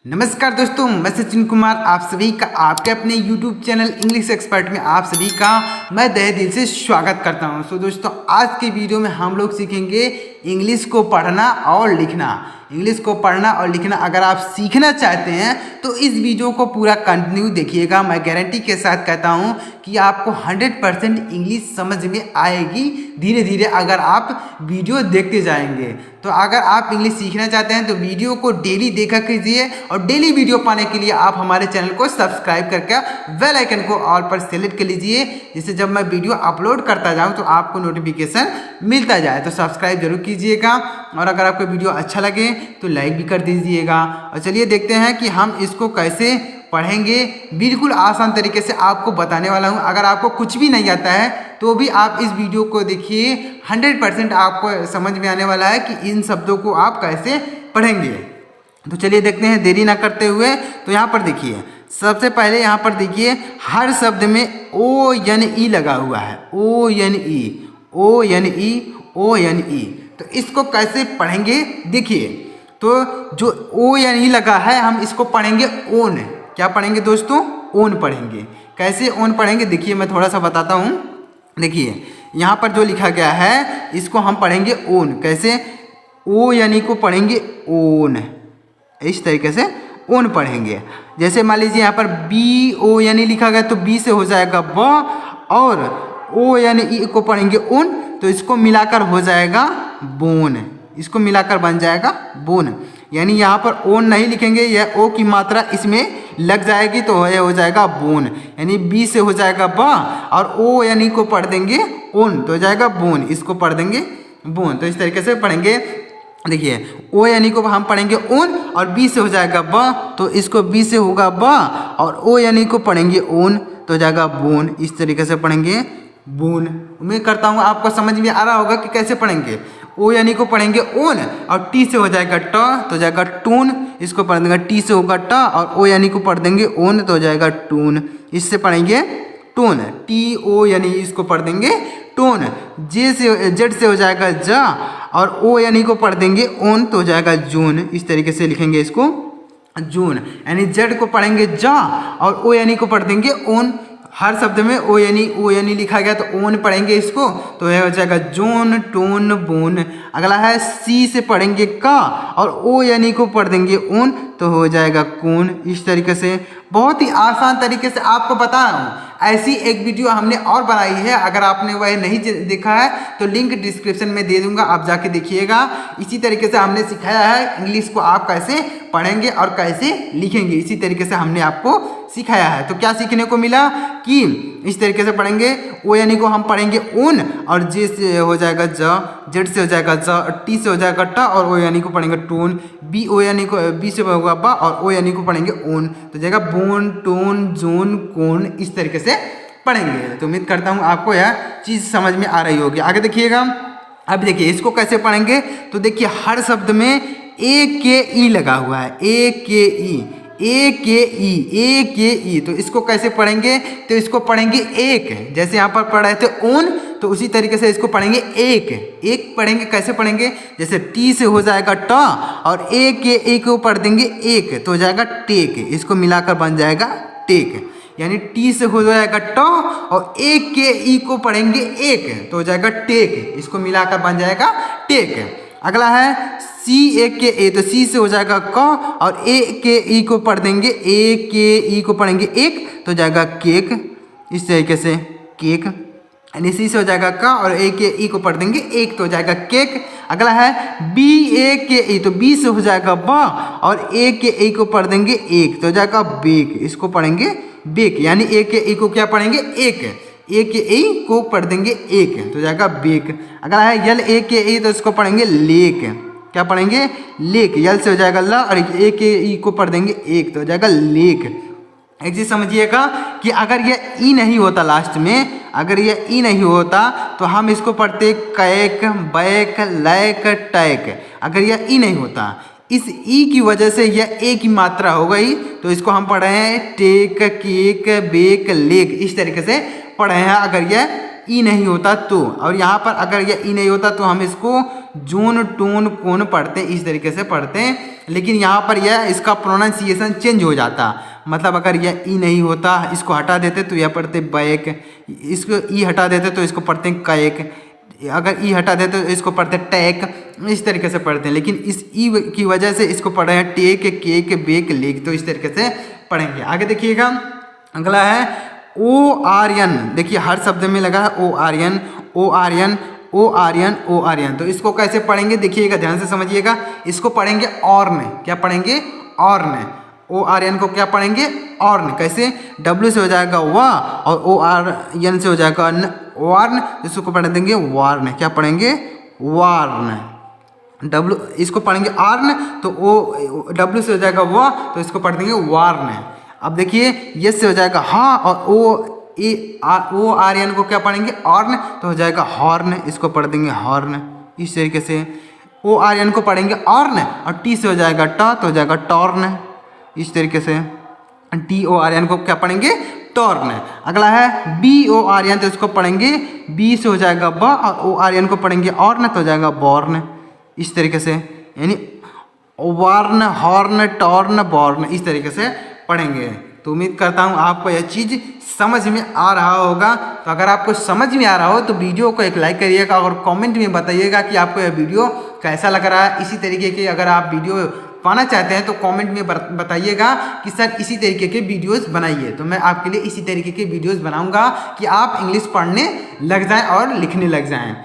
नमस्कार दोस्तों, मैं सचिन कुमार आप सभी का आपके अपने YouTube चैनल इंग्लिश एक्सपर्ट में आप सभी का मैं तहे दिल से स्वागत करता हूं। सो दोस्तों, आज के वीडियो में हम लोग सीखेंगे इंग्लिश को पढ़ना और लिखना। इंग्लिश को पढ़ना और लिखना अगर आप सीखना चाहते हैं तो इस वीडियो को पूरा कंटिन्यू देखिएगा। मैं गारंटी के साथ कहता हूं कि आपको 100% इंग्लिश समझ में आएगी धीरे धीरे अगर आप वीडियो देखते जाएंगे। तो अगर आप इंग्लिश सीखना चाहते हैं तो वीडियो को डेली देखा कीजिए और डेली वीडियो पाने के लिए आप हमारे चैनल को सब्सक्राइब करके बेल आइकन को ऑल पर सेलेक्ट कर लीजिए, जिससे जब मैं वीडियो अपलोड करता जाऊं तो आपको नोटिफिकेशन मिलता जाए। तो सब्सक्राइब जरूर कीजिएगा और अगर आपको वीडियो अच्छा लगे तो लाइक भी कर दीजिएगा। और चलिए देखते हैं कि हम इसको कैसे पढ़ेंगे। बिल्कुल आसान तरीके से आपको बताने वाला हूं। अगर आपको कुछ भी नहीं आता है तो भी आप इस वीडियो को देखिए, 100% आपको समझ में आने वाला है कि इन शब्दों को आप कैसे पढ़ेंगे। तो चलिए देखते हैं देरी ना करते हुए। तो यहाँ पर देखिए, सबसे पहले यहाँ पर देखिए हर शब्द में ONE लगा हुआ है। ONE। तो इसको कैसे पढ़ेंगे देखिए। तो जो ONE लगा है हम इसको पढ़ेंगे ओन। क्या पढ़ेंगे दोस्तों? ओन पढ़ेंगे। कैसे ओन पढ़ेंगे देखिए, मैं थोड़ा सा बताता हूँ। देखिए यहाँ पर जो लिखा गया है इसको हम पढ़ेंगे ओन। कैसे? ONE को पढ़ेंगे ओन, इस तरीके से ओन पढ़ेंगे। जैसे मान लीजिए यहाँ पर BONE लिखा गया तो B से हो जाएगा ब, और ONE को पढ़ेंगे ओन तो इसको मिलाकर हो जाएगा बोन। इसको मिलाकर बन जाएगा बोन। यानी यहाँ पर ओन नहीं लिखेंगे, यह ओ की मात्रा इसमें लग जाएगी तो यह हो जाएगा बोन। यानी बी से हो जाएगा ब और ONE को पढ़ देंगे ओन तो हो जाएगा बोन। इसको पढ़ देंगे बोन। तो इस तरीके से पढ़ेंगे। देखिए ONE को हम पढ़ेंगे ओन और बी से हो जाएगा ब तो इसको बी से होगा ब और ONE को पढ़ेंगे ओन तो हो जाएगा बोन। इस तरीके से पढ़ेंगे बोन। उम्मीद करता हूँ आपको समझ में आ रहा होगा कि कैसे पढ़ेंगे। ONE को पढ़ेंगे ओन और टी से हो जाएगा ट तो हो जाएगा टून। इसको पढ़ देंगे टी से होगा ट और ONE को पढ़ देंगे ओन तो हो जाएगा टून। इससे पढ़ेंगे टोन, TONE। इसको पढ़ देंगे टोन। जेड से हो जाएगा जा और ONE को पढ़ देंगे ओन तो हो जाएगा जून। इस तरीके से लिखेंगे इसको जून। यानी जेड को पढ़ेंगे जा और ONE को पढ़ देंगे ओन। हर शब्द में ONE लिखा गया तो ओन पढ़ेंगे इसको तो यह हो जाएगा जोन, टोन, बोन। अगला है सी से पढ़ेंगे का और ONE को पढ़ देंगे ओन तो हो जाएगा कून। इस तरीके से बहुत ही आसान तरीके से आपको बता रहा हूँ। ऐसी एक वीडियो हमने और बनाई है, अगर आपने वह नहीं देखा है तो लिंक डिस्क्रिप्शन में दे दूंगा, आप जाके देखिएगा। इसी तरीके से हमने सिखाया है इंग्लिश को आप कैसे पढ़ेंगे और कैसे लिखेंगे। इसी तरीके से हमने आपको सिखाया है। तो क्या सीखने को मिला कि इस तरीके से पढ़ेंगे। ONE को हम पढ़ेंगे ओन और जे से हो जाएगा ज, जेड से हो जाएगा ज, टी से हो जाएगा ट और ONE को पढ़ेंगे टोन। ONE को बी से होगा बा और ONE को पढ़ेंगे ओन तो जाएगा बोन, टोन, जोन, कोन। इस तरीके से पढ़ेंगे। तो उम्मीद करता हूँ आपको यह चीज़ समझ में आ रही होगी। आगे देखिएगा। अब देखिए इसको कैसे पढ़ेंगे। तो देखिए हर शब्द में AKE लगा हुआ है। AKE तो इसको कैसे पढ़ेंगे? तो इसको पढ़ेंगे एक। जैसे यहाँ पर पढ़ रहे थे ओन तो उसी तरीके से इसको पढ़ेंगे एक पढ़ेंगे। कैसे पढ़ेंगे? जैसे टी से हो जाएगा ट और AKE को पढ़ देंगे एक तो हो जाएगा टेक। इसको मिलाकर बन जाएगा टेक। यानी टी से हो जाएगा ट और AKE को पढ़ेंगे एक तो हो जाएगा टेक। इसको मिलाकर बन जाएगा टेक। अगला है CAKE तो सी से हो जाएगा क और AKE को पढ़ देंगे AKE को पढ़ेंगे एक तो हो जाएगा केक। इस तरीके से केक। यानी सी से हो जाएगा का और AKE को पढ़ देंगे एक तो हो जाएगा केक। अगला है BAKE तो बी से हो जाएगा ब और AKE को पढ़ देंगे एक तो हो जाएगा बेक। इसको पढ़ेंगे बेक। यानी AKE को क्या पढ़ेंगे? एक। AKE को पढ़ देंगे एक तो हो जाएगा बेक। अगला है LAKE तो इसको पढ़ेंगे लेक। क्या पढ़ेंगे? लेक। यल से हो जाएगा ला और AKE को पढ़ देंगे एक तो हो जाएगा लेक। एक चीज समझिएगा कि अगर यह ई नहीं होता लास्ट में, अगर यह ई नहीं होता तो हम इसको पढ़ते कैक, बैक, लैक, टैक। अगर यह ई नहीं होता, इस ई की वजह से यह ए की मात्रा हो गई तो इसको हम पढ़े हैं टेक, केक, बेक, लेक। इस तरीके से पढ़े हैं अगर यह ई नहीं होता तो, और यहाँ पर अगर यह ई नहीं होता तो हम इसको जून टून कौन पढ़ते हैं, इस तरीके से पढ़ते हैं। लेकिन यहाँ पर यह इसका प्रोनाउंसिएशन चेंज हो जाता, मतलब अगर यह ई नहीं होता, इसको हटा देते तो यह पढ़ते बैक, इसको ई हटा देते तो इसको पढ़ते हैं कैक, अगर ई हटा देते तो इसको पढ़ते हैं टैक, इस तरीके से पढ़ते हैं। लेकिन इस ई की वजह से इसको पढ़े हैं टेक, केक, बेक, लेक, तो इस तरीके से पढ़ेंगे। आगे देखिएगा, अगला है ओ आर्यन। देखिए हर शब्द में लगा है ओ आर्यन, ओ आर्यन, ओ आर्यन, ओ आर्यन। तो इसको कैसे पढ़ेंगे देखिएगा, ध्यान से समझिएगा। इसको पढ़ेंगे ऑर्न, क्या पढ़ेंगे, ऑर्न। ओ आर्यन को क्या पढ़ेंगे, ऑर्न। कैसे, डब्ल्यू से हो जाएगा वा और ओ आर एन से हो जाएगा वार्न, इसको पढ़ देंगे वार्न, क्या पढ़ेंगे, वार्न। डब्ल्यू इसको पढ़ेंगे आर्न, तो ओ डब्ल्यू से हो जाएगा वा, तो इसको पढ़ देंगे वार्न। अब देखिए यस से हो जाएगा हाँ, और ओ आर्यन को क्या पढ़ेंगे, ऑर्न, तो हो जाएगा हॉर्न, इसको पढ़ देंगे हॉर्न। इस तरीके से ओ आर्यन को पढ़ेंगे ऑर्न, और टी से हो जाएगा ट, तो हो जाएगा टॉर्न। इस तरीके से टी ओ आर्यन को क्या पढ़ेंगे, टॉर्न। अगला है बी ओ आर्यन, तो इसको पढ़ेंगे बी से हो जाएगा ब, और ओ आर्यन को पढ़ेंगे ऑर्न, तो हो जाएगा बॉर्न। इस तरीके से, यानी वार्न, हॉर्न, टॉर्न, बॉर्न, इस तरीके से पढ़ेंगे। तो उम्मीद करता हूँ आपको यह चीज़ समझ में आ रहा होगा। तो अगर आपको समझ में आ रहा हो तो वीडियो को एक लाइक करिएगा और कमेंट में बताइएगा कि आपको यह वीडियो कैसा लग रहा है। इसी तरीके के अगर आप वीडियो पाना चाहते हैं तो कमेंट में बताइएगा कि सर इसी तरीके के वीडियोस बनाइए, तो मैं आपके लिए इसी तरीके के वीडियोस बनाऊंगा कि आप इंग्लिश पढ़ने लग जाएं और लिखने लग जाएं।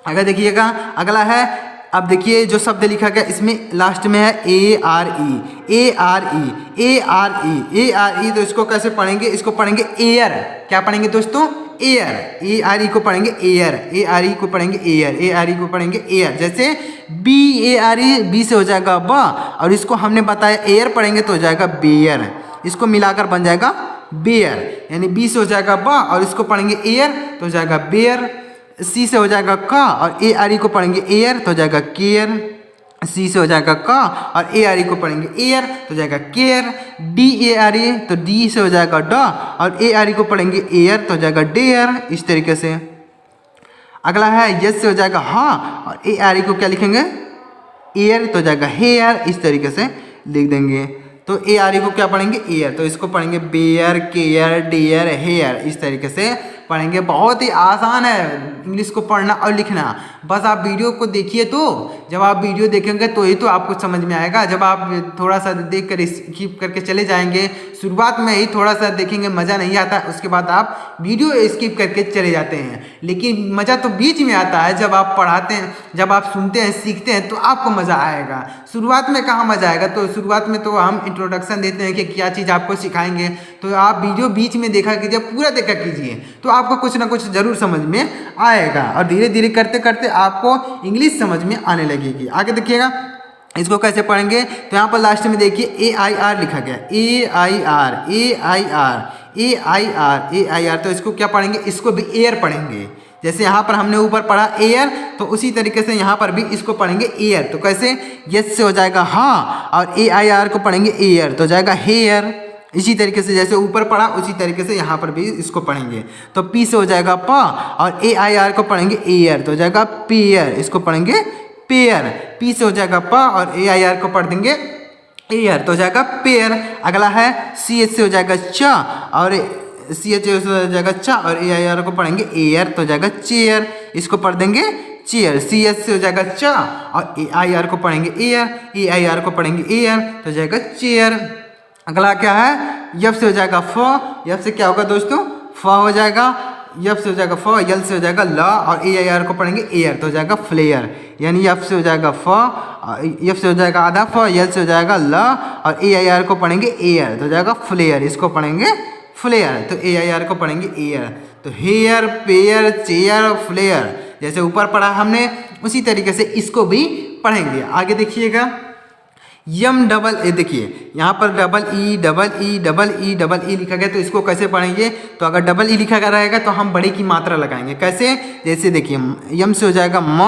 अगर देखिएगा अगला है, अब देखिए जो शब्द लिखा गया इसमें लास्ट में है ए आर ई, ए आर ई, ए आर ई, ए आर ई। तो इसको कैसे पढ़ेंगे, इसको पढ़ेंगे एयर, क्या पढ़ेंगे दोस्तों, एयर। ए आर ई को पढ़ेंगे एयर, ए आर ई को पढ़ेंगे एयर, ए आर ई को पढ़ेंगे एयर। जैसे B A R E, B से हो जाएगा ब, और इसको हमने बताया एयर पढ़ेंगे तो हो जाएगा बेयर, इसको मिलाकर बन जाएगा बेयर। यानी बी से हो जाएगा ब और इसको पढ़ेंगे एयर तो हो जाएगा बेयर। सी से हो जाएगा का और ए आर ई को पढ़ेंगे एयर तो हो जाएगा केयर। सी से हो जाएगा का और ए आर ई को पढ़ेंगे एयर तो हो जाएगा केयर। डी ए आर ई, तो डी से हो जाएगा ड और ए आर ई को पढ़ेंगे एयर तो हो जाएगा डेयर। इस तरीके से अगला है यस से हो जाएगा हाँ और ए आर ई को क्या लिखेंगे एयर तो हो जाएगा हेयर। इस तरीके से लिख देंगे। तो ए आर ई को क्या पढ़ेंगे एयर, तो इसको पढ़ेंगे बेयर, केयर, डेयर, हेयर। इस तरीके से पढ़ेंगे। बहुत ही आसान है इंग्लिश को पढ़ना और लिखना, बस आप वीडियो को देखिए। तो जब आप वीडियो देखेंगे तो ही तो आपको समझ में आएगा। जब आप थोड़ा सा देख कर स्किप करके चले जाएंगे, शुरुआत में ही थोड़ा सा देखेंगे मज़ा नहीं आता, उसके बाद आप वीडियो स्किप करके चले जाते हैं। लेकिन मज़ा तो बीच में आता है, जब आप पढ़ाते हैं, जब आप सुनते हैं, सीखते हैं तो आपको मज़ा आएगा। शुरुआत में कहाँ मज़ा आएगा, तो शुरुआत में तो हम इंट्रोडक्शन देते हैं कि क्या चीज़ आपको सिखाएंगे, तो आप वीडियो बीच में देखा कीजिए, पूरा देखा कीजिए, तो आपको कुछ ना कुछ ज़रूर समझ में आएगा और धीरे धीरे करते करते आपको इंग्लिश समझ में आने लगेगी। आगे देखिएगा इसको कैसे पढ़ेंगे, तो यहाँ पर लास्ट में देखिए ए आई आर लिखा गया, A I R, A I R, A I R, A I R. तो इसको क्या पढ़ेंगे, इसको भी एयर पढ़ेंगे। जैसे यहाँ पर हमने ऊपर पढ़ा एयर, तो उसी तरीके से यहाँ पर भी इसको पढ़ेंगे एयर। तो कैसे, यस से हो जाएगा हाँ और ए आई आर को पढ़ेंगे एयर तो हो जाएगा हेयर। इसी तरीके से जैसे ऊपर पढ़ा उसी तरीके से यहाँ पर भी इसको पढ़ेंगे। तो पी से हो जाएगा प और ए आई आर को पढ़ेंगे एयर तो हो जाएगा पेयर। इसको पढ़ेंगे पेयर। पी से हो जाएगा प और ए आई आर को पढ़ देंगे एयर तो हो जाएगा पेयर। अगला है सी एच से हो जाएगा च और सी एच से हो जाएगा च और ए आई आर को पढ़ेंगे एयर तो हो जाएगा चेयर। इसको पढ़ देंगे चेयर। सी एच से हो जाएगा च और ए आई आर को पढ़ेंगे एयर, ए आई आर को पढ़ेंगे एयर तो हो जाएगा चेयर। अगला क्या है, यफ से हो जाएगा फ, यफ से क्या होगा दोस्तों, फ हो जाएगा। यफ से हो जाएगा फ, यल से हो जाएगा ल और ए आई आर को पढ़ेंगे एयर तो हो जाएगा फ्लेयर। यानी यफ से हो जाएगा फ, यफ से हो जाएगा आधा फ, यल से हो जाएगा ल और ए आई आर को पढ़ेंगे एयर तो हो जाएगा फ्लेयर। इसको पढ़ेंगे फ्लेयर। तो ए आई आर को पढ़ेंगे एयर। तो हेयर, पेयर, चेयर, फ्लेयर, जैसे ऊपर पढ़ा हमने उसी तरीके से इसको भी पढ़ेंगे। आगे देखिएगा यम डबल ए, देखिए यहाँ पर double E double E double E double E लिखा गया, तो इसको कैसे पढ़ेंगे, तो अगर डबल ई लिखा गया रहेगा तो हम बड़ी की मात्रा लगाएंगे। कैसे, जैसे देखिए यम से हो जाएगा म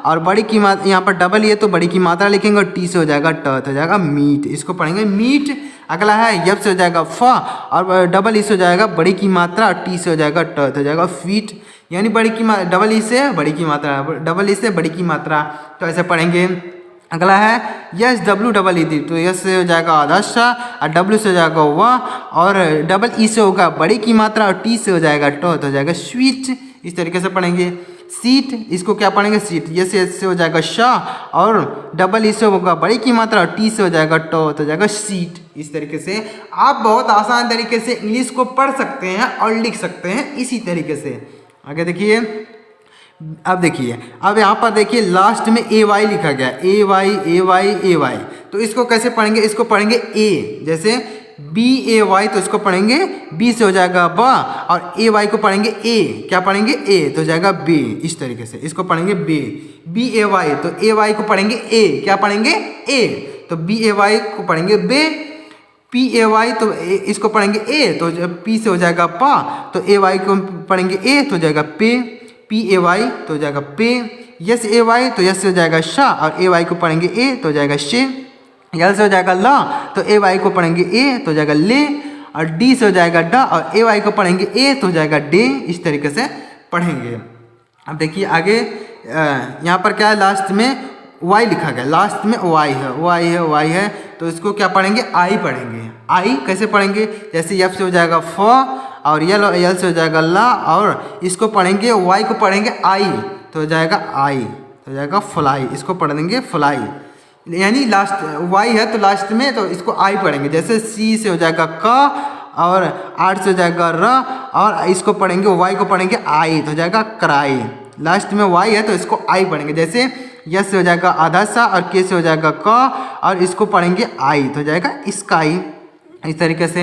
और बड़ी की मात्रा, यहाँ पर डबल ई है तो बड़ी की मात्रा लिखेंगे और टी से हो जाएगा ट तो हो जाएगा मीट। इसको पढ़ेंगे मीट। अगला है यफ से हो जाएगा फ और डबल ई से हो जाएगा बड़ी की मात्रा और टी से हो जाएगा ट तो हो जाएगा फीट। यानी बड़ी की डबल ई से बड़ी की मात्रा, डबल ई से बड़ी की मात्रा, तो ऐसे पढ़ेंगे। अगला है यस डब्ल्यू डबल ई, तो यस से हो जाएगा आधा सा और डब्ल्यू से हो जाएगा वाह, और डबल ई से होगा बड़ी की मात्रा और टी से हो जाएगा टो, तो हो जाएगा स्वीट। इस तरीके से पढ़ेंगे। सीट, इसको क्या पढ़ेंगे सीट, यस से हो जाएगा शाह और डबल ई से होगा बड़ी की मात्रा और टी से हो जाएगा टो, तो हो जाएगा सीट। इस तरीके से आप बहुत आसान तरीके से इंग्लिश को पढ़ सकते हैं और लिख सकते हैं इसी तरीके से। आगे देखिए, अब देखिए, अब यहाँ पर देखिए लास्ट में ए वाई लिखा गया, ए वाई ए वाई ए वाई, तो इसको कैसे पढ़ेंगे, इसको पढ़ेंगे ए, जैसे बी ए वाई, तो इसको पढ़ेंगे बी से हो जाएगा बा, और ए वाई को पढ़ेंगे ए, क्या पढ़ेंगे ए, तो हो जाएगा बे। इस तरीके से इसको पढ़ेंगे बे, बी ए वाई, तो ए वाई को पढ़ेंगे ए, क्या पढ़ेंगे ए, तो बी ए वाई को पढ़ेंगे बे, पी ए वाई, तो इसको पढ़ेंगे ए, तो पी से हो जाएगा पा, तो ए वाई को पढ़ेंगे ए, तो हो जाएगा पे, पी ए वाई तो हो जाएगा पे, यस ए वाई, तो यस से हो जाएगा शा, और ए वाई को पढ़ेंगे ए, तो हो जाएगा शे, यल से हो जाएगा ला, तो ए वाई को पढ़ेंगे ए, तो हो जाएगा ले, और डी से हो जाएगा डा, और ए वाई को पढ़ेंगे ए, तो हो जाएगा डे। इस तरीके से पढ़ेंगे। अब देखिए आगे, यहाँ पर क्या है, लास्ट में वाई लिखा गया, लास्ट में वाई है, वाई है, वाई है, तो इसको क्या पढ़ेंगे, आई पढ़ेंगे। आई कैसे पढ़ेंगे, जैसे एफ से हो जाएगा फ, और यल से हो जाएगा ला, और इसको पढ़ेंगे वाई को पढ़ेंगे आई, तो हो जाएगा आई, तो हो जाएगा फ्लाई, इसको पढ़ देंगे फ्लाई, यानी लास्ट वाई है तो लास्ट में तो इसको आई पढ़ेंगे। जैसे सी से हो जाएगा क, और आर से हो जाएगा र, और इसको पढ़ेंगे वाई को पढ़ेंगे आई, तो हो जाएगा कराई। लास्ट में वाई है तो इसको आई पढ़ेंगे। जैसे यस से हो जाएगा आधा सा, और के से हो जाएगा क, और इसको पढ़ेंगे आई, तो हो जाएगा स्काई। इस तरीके से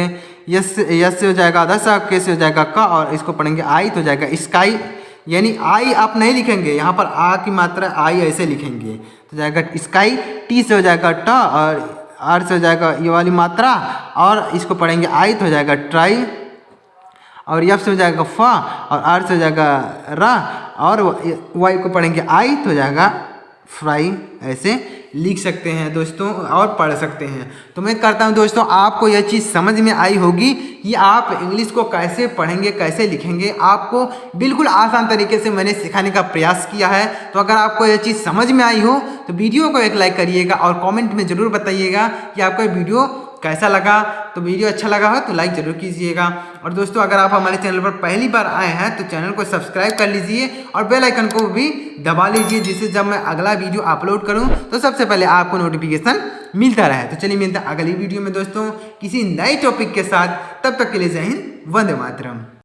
यस से हो जाएगा आधा सा, के से हो जाएगा क, और इसको पढ़ेंगे आई, तो हो जाएगा स्काई। यानी आई आप नहीं लिखेंगे, यहाँ पर आ की मात्रा आई ऐसे लिखेंगे, तो जाएगा स्काई। टी से हो जाएगा ट, और आर से हो जाएगा ये वाली मात्रा, और इसको पढ़ेंगे आई, तो हो जाएगा ट्राई। और एफ से हो जाएगा फ, और आर से हो जाएगा रा, और वाई को पढ़ेंगे आई, तो हो जाएगा फ्राई। ऐसे लिख सकते हैं दोस्तों और पढ़ सकते हैं। तो मैं करता हूं दोस्तों आपको यह चीज़ समझ में आई होगी कि आप इंग्लिश को कैसे पढ़ेंगे, कैसे लिखेंगे। आपको बिल्कुल आसान तरीके से मैंने सिखाने का प्रयास किया है। तो अगर आपको यह चीज़ समझ में आई हो तो वीडियो को एक लाइक करिएगा और कमेंट में ज़रूर बताइएगा कि आपको वीडियो कैसा लगा। तो वीडियो अच्छा लगा हो तो लाइक ज़रूर कीजिएगा। और दोस्तों अगर आप हमारे चैनल पर पहली बार आए हैं तो चैनल को सब्सक्राइब कर लीजिए और बेल आइकन को भी दबा लीजिए, जिससे जब मैं अगला वीडियो अपलोड करूं तो सबसे पहले आपको नोटिफिकेशन मिलता रहे। तो चलिए मिलते हैं अगली वीडियो में दोस्तों किसी नए टॉपिक के साथ। तब तक के लिए जय हिंद, वंदे मातरम।